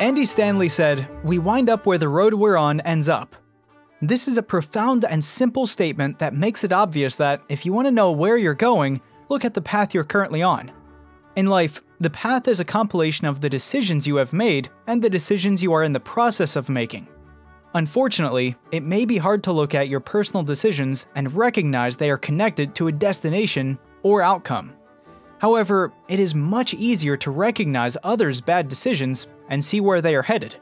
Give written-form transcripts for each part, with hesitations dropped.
Andy Stanley said, "We wind up where the road we're on ends up." This is a profound and simple statement that makes it obvious that if you want to know where you're going, look at the path you're currently on. In life, the path is a compilation of the decisions you have made and the decisions you are in the process of making. Unfortunately, it may be hard to look at your personal decisions and recognize they are connected to a destination or outcome. However, it is much easier to recognize others' bad decisions and see where they are headed.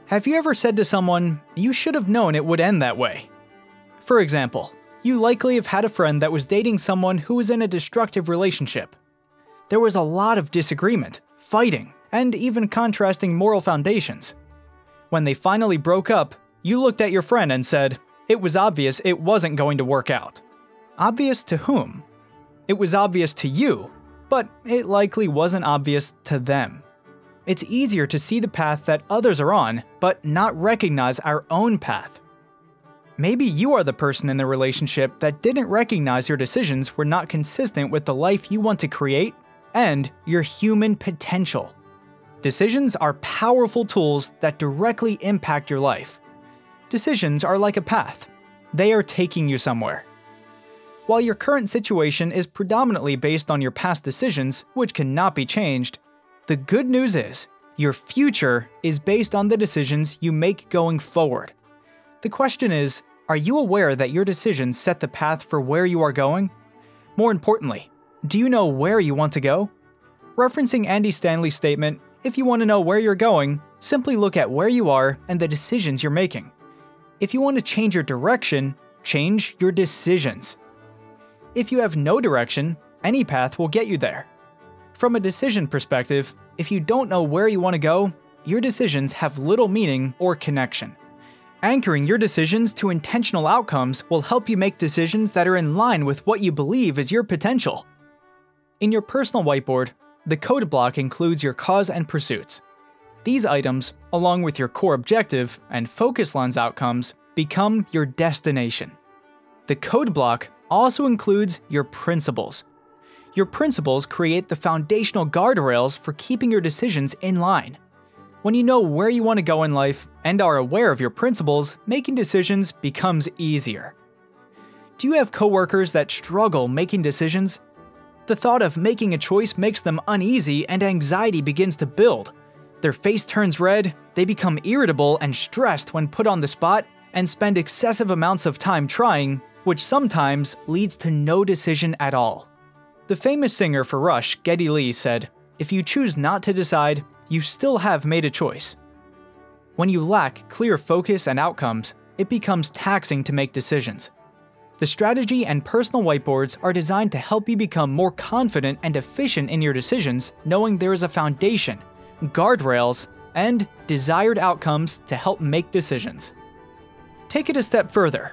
Have you ever said to someone, "You should have known it would end that way"? For example, you likely have had a friend that was dating someone who was in a destructive relationship. There was a lot of disagreement, fighting, and even contrasting moral foundations. When they finally broke up, you looked at your friend and said, "It was obvious it wasn't going to work out." Obvious to whom? It was obvious to you, but it likely wasn't obvious to them. It's easier to see the path that others are on, but not recognize our own path. Maybe you are the person in the relationship that didn't recognize your decisions were not consistent with the life you want to create and your human potential. Decisions are powerful tools that directly impact your life. Decisions are like a path. They are taking you somewhere. While your current situation is predominantly based on your past decisions, which cannot be changed, the good news is your future is based on the decisions you make going forward. The question is, are you aware that your decisions set the path for where you are going? More importantly, do you know where you want to go? Referencing Andy Stanley's statement, if you want to know where you're going, simply look at where you are and the decisions you're making. If you want to change your direction, change your decisions. If you have no direction, any path will get you there. From a decision perspective, if you don't know where you want to go, your decisions have little meaning or connection. Anchoring your decisions to intentional outcomes will help you make decisions that are in line with what you believe is your potential. In your personal whiteboard, the code block includes your cause and pursuits. These items, along with your core objective and focus lens outcomes, become your destination. The code block also includes your principles. Your principles create the foundational guardrails for keeping your decisions in line. When you know where you want to go in life and are aware of your principles, making decisions becomes easier. Do you have coworkers that struggle making decisions? The thought of making a choice makes them uneasy and anxiety begins to build. Their face turns red, they become irritable and stressed when put on the spot, and spend excessive amounts of time trying, which sometimes leads to no decision at all. The famous singer for Rush, Geddy Lee, said, "If you choose not to decide, you still have made a choice." When you lack clear focus and outcomes, it becomes taxing to make decisions. The strategy and personal whiteboards are designed to help you become more confident and efficient in your decisions, knowing there is a foundation, guardrails, and desired outcomes to help make decisions. Take it a step further.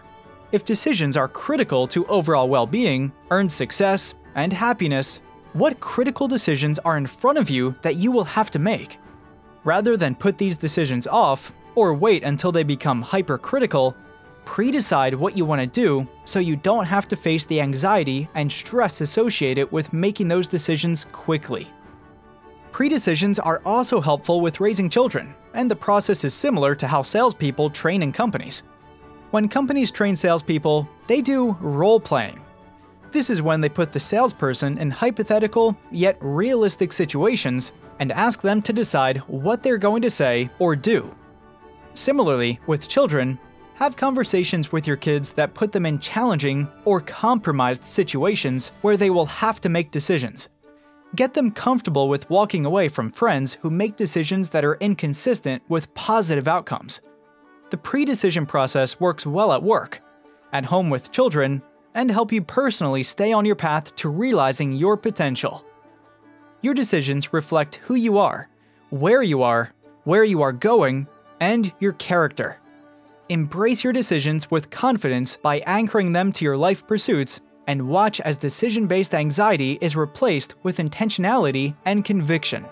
If decisions are critical to overall well-being, earned success, and happiness, what critical decisions are in front of you that you will have to make? Rather than put these decisions off, or wait until they become hypercritical, pre-decide what you want to do so you don't have to face the anxiety and stress associated with making those decisions quickly. Pre-decisions are also helpful with raising children, and the process is similar to how salespeople train in companies. When companies train salespeople, they do role-playing. This is when they put the salesperson in hypothetical yet realistic situations and ask them to decide what they're going to say or do. Similarly, with children, have conversations with your kids that put them in challenging or compromised situations where they will have to make decisions. Get them comfortable with walking away from friends who make decisions that are inconsistent with positive outcomes. The pre-decision process works well at work, at home with children, and help you personally stay on your path to realizing your potential. Your decisions reflect who you are, where you are going, and your character. Embrace your decisions with confidence by anchoring them to your life pursuits, and watch as decision-based anxiety is replaced with intentionality and conviction.